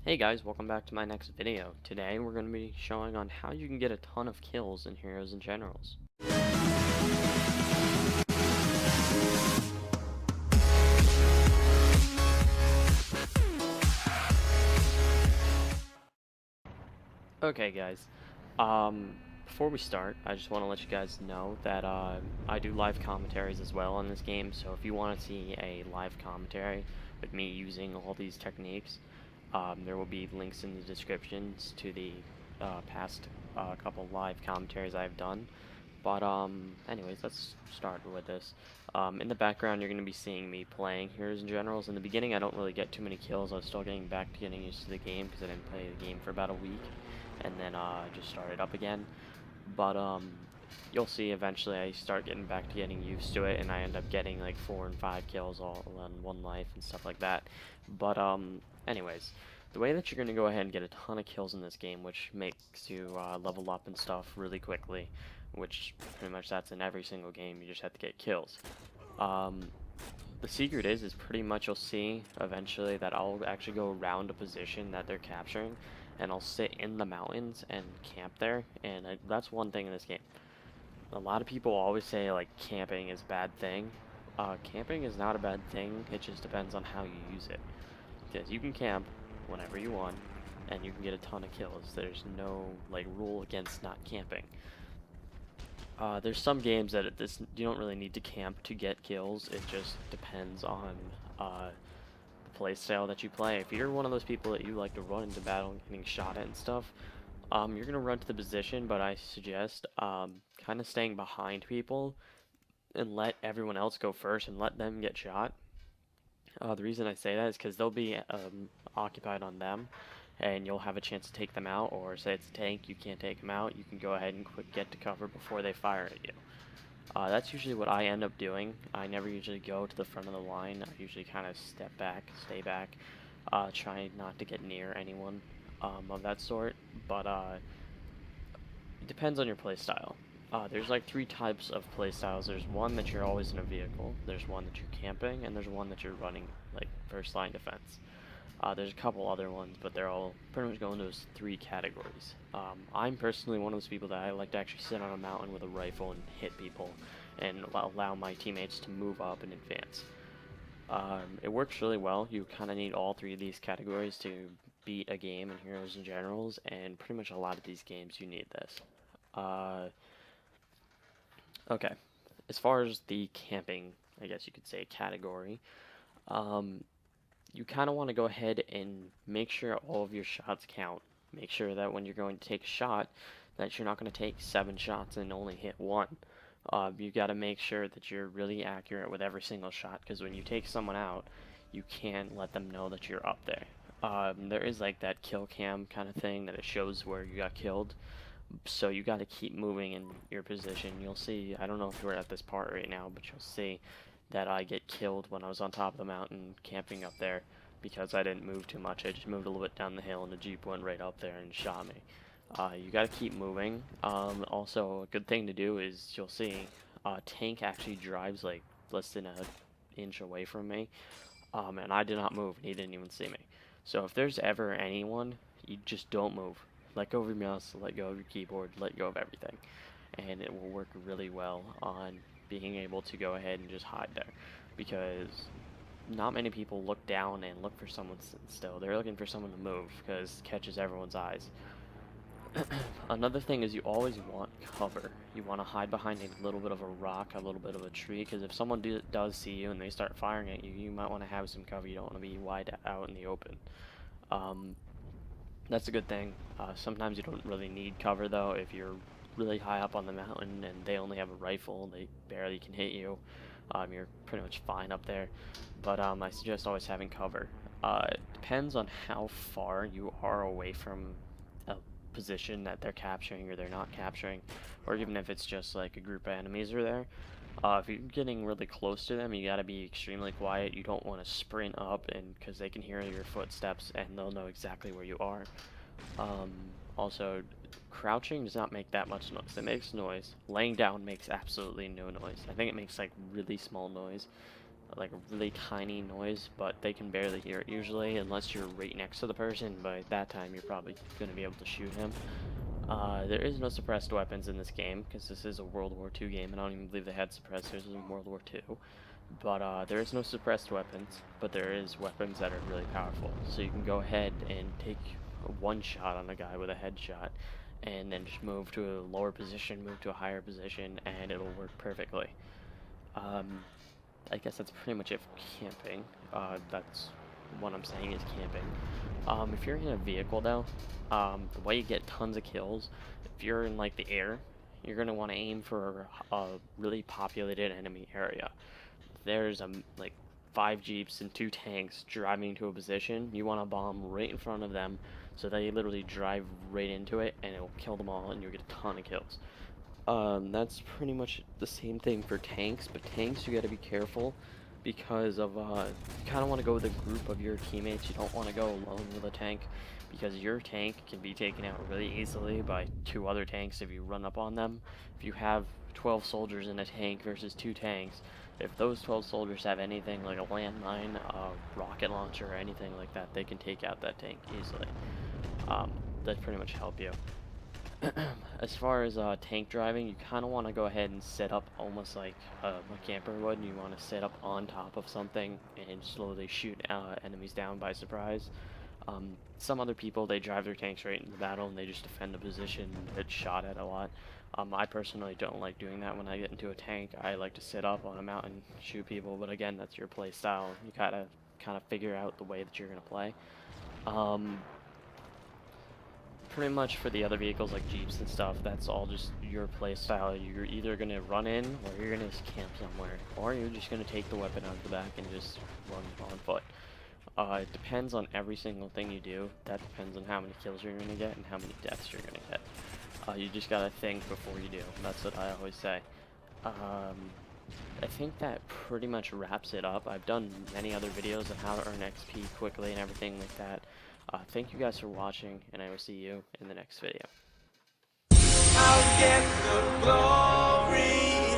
Hey guys, welcome back to my next video. Today we're going to be showing on how you can get a ton of kills in Heroes and Generals. Okay guys, before we start, I just want to let you guys know that I do live commentaries as well on this game, so if you want to see a live commentary with me using all these techniques, there will be links in the descriptions to the past couple live commentaries I've done. But anyways, let's start with this. In the background, you're going to be seeing me playing Heroes and Generals. In the beginning, I don't really get too many kills. I was still getting back to getting used to the game because I didn't play the game for about a week, and then just started up again. But you'll see eventually I start getting back to getting used to it, and I end up getting like 4 and 5 kills all on one life and stuff like that. But anyways, the way that you're going to go ahead and get a ton of kills in this game, which makes you level up and stuff really quickly, which pretty much that's in every single game, you just have to get kills. Um, the secret is pretty much you'll see eventually that I'll actually go around a position that they're capturing, and I'll sit in the mountains and camp there, and that's one thing in this game. A lot of people always say like camping is a bad thing. Camping is not a bad thing, it just depends on how you use it. Because you can camp whenever you want, and you can get a ton of kills. There's no like rule against not camping. There's some games that you don't really need to camp to get kills. It just depends on the play style that you play. If you're one of those people that you like to run into battle and getting shot at and stuff, you're gonna run to the position. But I suggest kind of staying behind people and let everyone else go first and let them get shot. The reason I say that is because they'll be occupied on them, and you'll have a chance to take them out. Or say it's a tank, you can't take them out. You can go ahead and quick get to cover before they fire at you. That's usually what I end up doing. I never usually go to the front of the line. I usually kind of step back, stay back, try not to get near anyone of that sort. But it depends on your playstyle. There's like three types of playstyles. There's one that you're always in a vehicle. There's one that you're camping, and there's one that you're running like first line defense. There's a couple other ones, but they're all pretty much go into those three categories. I'm personally one of those people that I like to actually sit on a mountain with a rifle and hit people and allow my teammates to move up and advance. It works really well. You kind of need all three of these categories to beat a game in Heroes and Generals, and pretty much a lot of these games you need this. Uh, okay, as far as the camping, I guess you could say category, um, you kind of want to go ahead and make sure all of your shots count. Make sure that when you're going to take a shot, that you're not going to take 7 shots and only hit one. You got to make sure that you're really accurate with every single shot, because when you take someone out, you can't let them know that you're up there. There is like that kill cam kind of thing that it shows where you got killed, so you got to keep moving in your position. You'll see, I don't know if you're at this part right now, but you'll see that I get killed when I was on top of the mountain camping up there because I didn't move too much. I just moved a little bit down the hill and the Jeep went right up there and shot me. You got to keep moving. Also, a good thing to do is you'll see tank actually drives like less than an inch away from me, and I did not move and he didn't even see me. So if there's ever anyone, you just don't move. Let go of your mouse, let go of your keyboard, let go of everything, and it will work really well on being able to go ahead and just hide there, because not many people look down and look for someone still. They're looking for someone to move because it catches everyone's eyes. Another thing is you always want cover. You want to hide behind a little bit of a rock, a little bit of a tree, because if someone does see you and they start firing at you, you might want to have some cover. You don't want to be wide out in the open. Um, that's a good thing. Sometimes you don't really need cover though. If you're really high up on the mountain and they only have a rifle, they barely can hit you. You're pretty much fine up there. But I suggest always having cover. It depends on how far you are away from a position that they're capturing or they're not capturing, or even if it's just like a group of enemies are there. If you're getting really close to them, you gotta be extremely quiet. You don't want to sprint up, and because they can hear your footsteps and they'll know exactly where you are. Um, Also, crouching does not make that much noise. It makes noise. Laying down makes absolutely no noise. I think it makes like really small noise. like a really tiny noise, but they can barely hear it usually unless you're right next to the person. But at that time, you're probably going to be able to shoot him. There is no suppressed weapons in this game because this is a World War II game, and I don't even believe they had suppressors in World War II. But there is no suppressed weapons, but there is weapons that are really powerful. So you can go ahead and take one shot on a guy with a headshot, and then just move to a lower position, move to a higher position, and it'll work perfectly. I guess that's pretty much it for camping. That's what I'm saying is camping. If you're in a vehicle though, the way you get tons of kills, if you're in like the air, you're gonna want to aim for a really populated enemy area. There's like 5 jeeps and 2 tanks driving to a position. You want to bomb right in front of them, so they literally drive right into it, and it will kill them all, and you'll get a ton of kills. That's pretty much the same thing for tanks, but tanks you gotta be careful because of, you kinda wanna go with a group of your teammates. You don't wanna go alone with a tank because your tank can be taken out really easily by 2 other tanks if you run up on them. If you have 12 soldiers in a tank versus 2 tanks, if those 12 soldiers have anything like a landmine, a rocket launcher, or anything like that, they can take out that tank easily. That pretty much help you. As far as tank driving, you kind of want to go ahead and set up almost like a camper would. You want to set up on top of something and slowly shoot enemies down by surprise. Some other people, they drive their tanks right into battle and they just defend the position and get shot at a lot. I personally don't like doing that when I get into a tank. I like to sit up on a mountain and shoot people, but again, that's your play style. You gotta kind of figure out the way that you're gonna play. Pretty much for the other vehicles like Jeeps and stuff, that's all just your play style. You're either going to run in, or you're going to camp somewhere, or you're just going to take the weapon out of the back and just run on foot. It depends on every single thing you do. That depends on how many kills you're going to get and how many deaths you're going to get. You just got to think before you do. That's what I always say. I think that pretty much wraps it up. I've done many other videos on how to earn XP quickly and everything like that. Thank you guys for watching, and I will see you in the next video. I'll get the glory,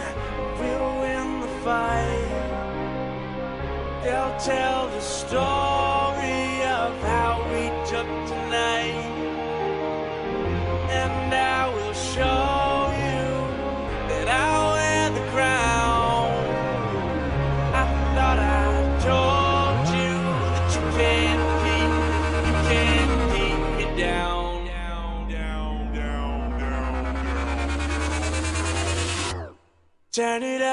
we'll win the fight. They'll tell the story of how we took tonight, and I will show you that I'll wear the crown. I thought I told you that you can't keep me down. Turn it up.